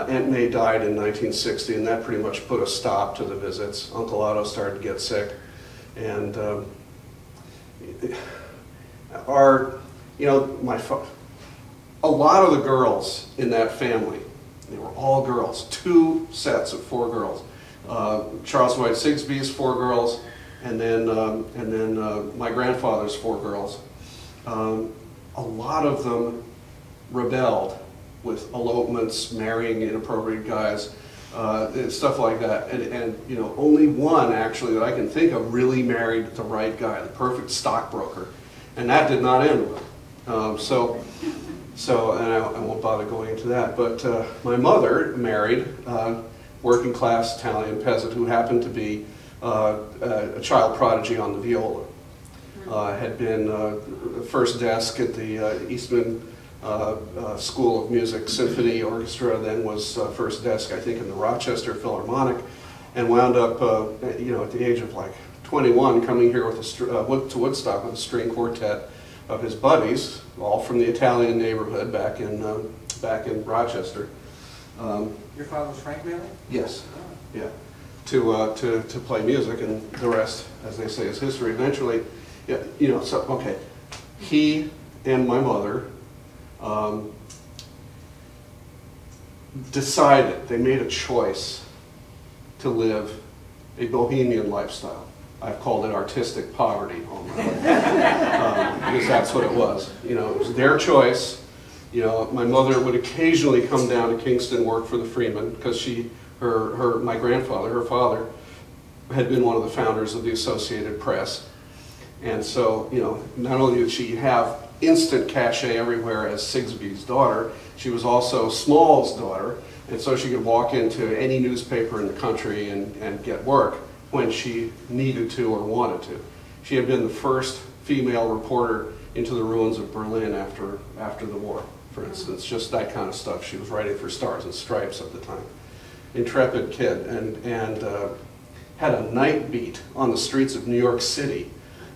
Aunt May died in 1960, and that pretty much put a stop to the visits. Uncle Otto started to get sick, and a lot of the girls in that family, they were all girls, 2 sets of 4 girls. Charles White Sigsbee's 4 girls, and then my grandfather's 4 girls. A lot of them rebelled with elopements, marrying inappropriate guys, stuff like that. And you know, only one actually that I can think of really married the right guy, the perfect stockbroker, and that did not end well. And I won't bother going into that. But my mother married working class Italian peasant who happened to be a child prodigy on the viola. Had been first desk at the Eastman School of Music Symphony Orchestra, then was first desk, I think, in the Rochester Philharmonic, and wound up, you know, at the age of like 21, coming here with to Woodstock with a string quartet of his buddies, all from the Italian neighborhood back in Rochester. Your father was Frank Mele? Yes. Oh. Yeah. To play music, and the rest, as they say, is history. Eventually, yeah, you know, so okay, he and my mother decided, they made a choice to live a bohemian lifestyle. I've called it artistic poverty all my life, because that's what it was. You know, it was their choice. You know, my mother would occasionally come down to Kingston, work for the Freeman, because my grandfather, her father, had been one of the founders of the Associated Press. And so, you know, not only did she have instant cachet everywhere as Sigsbee's daughter, she was also Small's daughter, and so she could walk into any newspaper in the country and get work when she needed to or wanted to. She had been the first female reporter into the ruins of Berlin after the war, for instance, just that kind of stuff. She was writing for Stars and Stripes at the time. Intrepid kid, and had a night beat on the streets of New York City,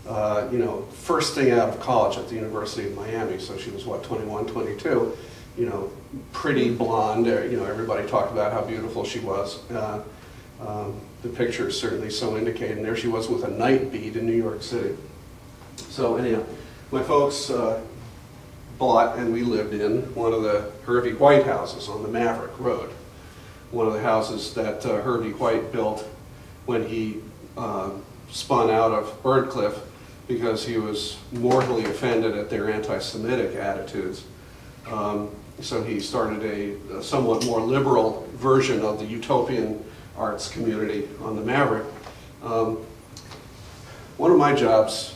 you know, first thing out of college at the University of Miami, so she was, what, 21, 22, you know, pretty blonde, you know, everybody talked about how beautiful she was. The pictures certainly so indicate, and there she was with a night beat in New York City. So anyhow, my folks bought, and we lived in, one of the Hervey White houses on the Maverick Road. One of the houses that Hervey White built when he spun out of Birdcliff because he was mortally offended at their anti-Semitic attitudes. So he started a somewhat more liberal version of the utopian arts community on the Maverick. One of my jobs,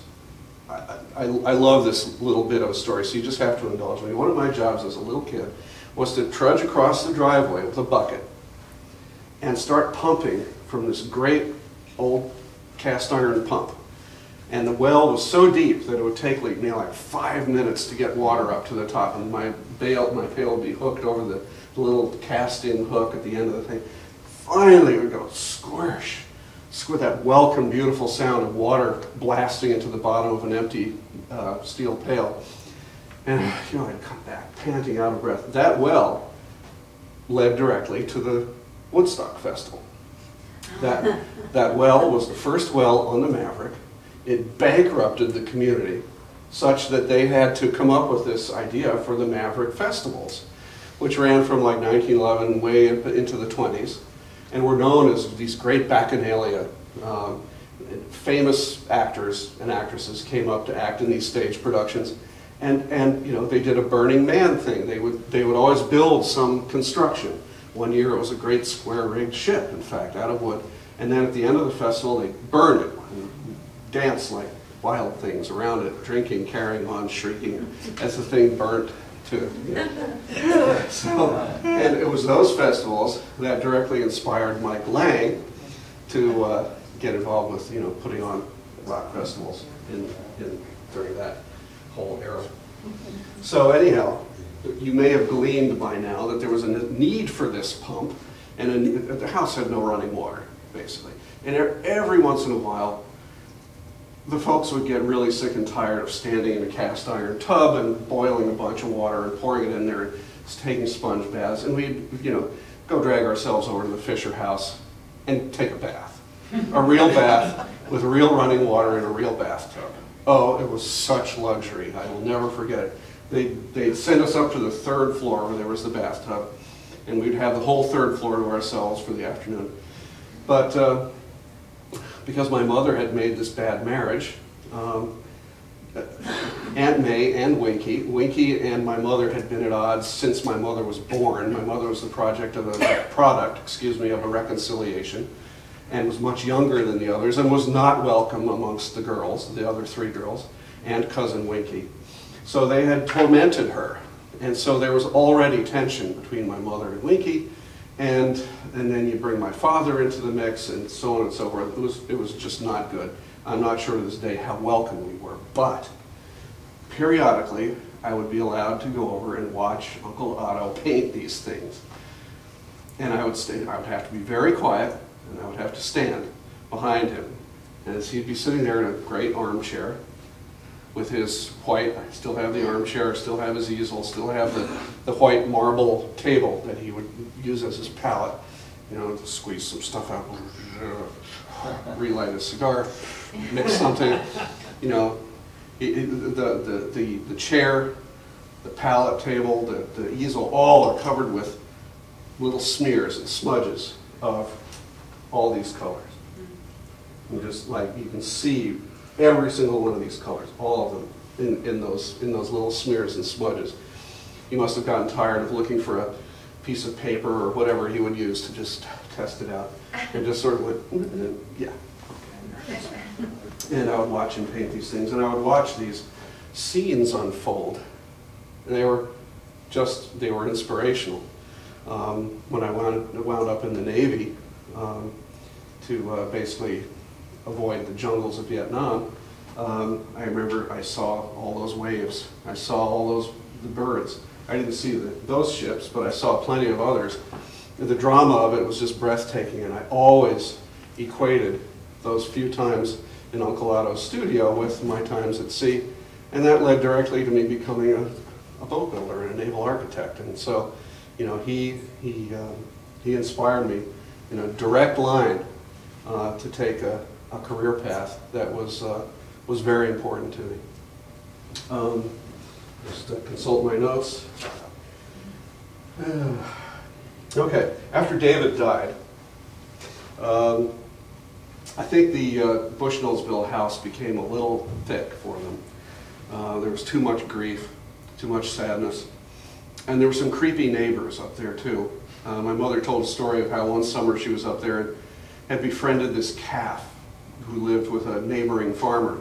I love this little bit of a story, so you just have to indulge me. One of my jobs as a little kid was to trudge across the driveway with a bucket and start pumping from this great old cast iron pump. And the well was so deep that it would take me like 5 minutes to get water up to the top, and my pail would be hooked over the little cast-in hook at the end of the thing. Finally it would go squish, with that welcome, beautiful sound of water blasting into the bottom of an empty steel pail. And you know, I'd come back panting out of breath. That well led directly to the Woodstock Festival. That well was the first well on the Maverick. It bankrupted the community such that they had to come up with this idea for the Maverick festivals, which ran from like 1911 way into the 20s, and were known as these great bacchanalia. Famous actors and actresses came up to act in these stage productions, and you know, they did a Burning Man thing. They would always build some construction. One year it was a great square-rigged ship, in fact, out of wood. And then at the end of the festival, they burned it and danced like wild things around it, drinking, carrying on, shrieking as the thing burnt too. Yeah. So, and it was those festivals that directly inspired Mike Lang to get involved with, you know, putting on rock festivals during that whole era. So anyhow, you may have gleaned by now that there was a need for this pump, and the house had no running water, basically. And every once in a while, the folks would get really sick and tired of standing in a cast iron tub and boiling a bunch of water and pouring it in there and taking sponge baths, and we'd, you know, go drag ourselves over to the Fischer house and take a bath. A real bath with real running water in a real bathtub. Oh, it was such luxury. I will never forget it. They'd send us up to the 3rd floor where there was the bathtub, and we'd have the whole 3rd floor to ourselves for the afternoon. But because my mother had made this bad marriage, Aunt May and Winky and my mother had been at odds since my mother was born. My mother was the product, of a reconciliation, and was much younger than the others, and was not welcome amongst the girls, the other 3 girls, and cousin Winky. So they had tormented her, and so there was already tension between my mother and Winky, and then you bring my father into the mix, and so on and so forth. It was just not good. I'm not sure to this day how welcome we were, but periodically I would be allowed to go over and watch Uncle Otto paint these things. And I would have to be very quiet, and I would have to stand behind him. And as he'd be sitting there in a great armchair with his white, I still have the armchair, still have his easel, still have the white marble table that he would use as his palette, you know, to squeeze some stuff out, relight a cigar, mix something, you know, the chair, the palette table, the easel, all are covered with little smears and smudges of all these colors. And just like you can see every single one of these colors, all of them in those little smears and smudges. He must have gotten tired of looking for a piece of paper or whatever he would use to just test it out, and just sort of went, yeah. And I would watch him paint these things, and I would watch these scenes unfold. And they were inspirational. When I wound up in the Navy to basically avoid the jungles of Vietnam, I remember I saw all those waves. I saw all the birds. I didn't see those ships, but I saw plenty of others. The drama of it was just breathtaking, and I always equated those few times in Uncle Otto's studio with my times at sea, and that led directly to me becoming a boat builder and a naval architect. And so, you know, he inspired me in a direct line to take a career path that was very important to me. Just to consult my notes. Okay, after David died, I think the Bushnellsville house became a little thick for them. There was too much grief, too much sadness, and there were some creepy neighbors up there too. My mother told a story of how one summer she was up there and had befriended this calf who lived with a neighboring farmer.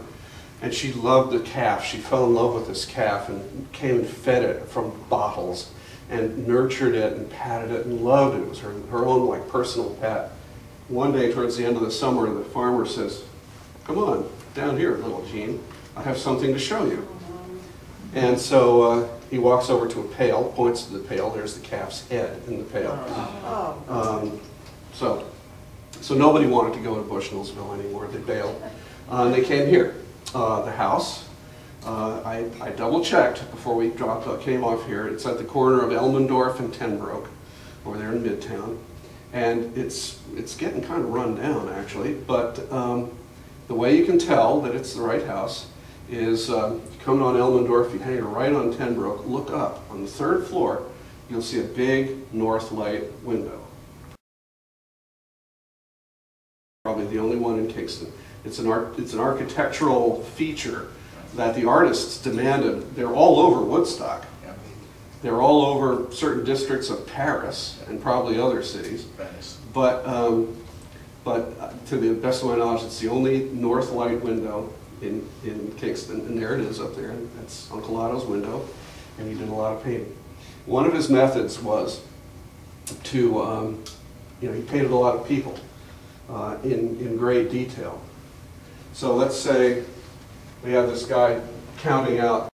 And she loved the calf. She fell in love with this calf and came and fed it from bottles and nurtured it and patted it and loved it. It was her own like personal pet. One day towards the end of the summer, the farmer says, "Come on, down here, little Jean. I have something to show you." And so he walks over to a pail, points to the pail. There's the calf's head in the pail. So nobody wanted to go to Bushnellsville anymore. They bailed. And they came here. The house, I double-checked before we came off here. It's at the corner of Elmendorf and Tenbroek, over there in Midtown. And it's getting kind of run down, actually. But the way you can tell that it's the right house is you come on Elmendorf, you hang right on Tenbroek, look up. On the 3rd floor, you'll see a big north light window. Probably the only one in Kingston. It's an architectural feature that the artists demanded. They're all over Woodstock. They're all over certain districts of Paris and probably other cities. But to the best of my knowledge, it's the only north light window in Kingston, and there it is up there. And that's Uncle Otto's window, and he did a lot of painting. One of his methods was to, he painted a lot of people in great detail. So let's say we have this guy counting out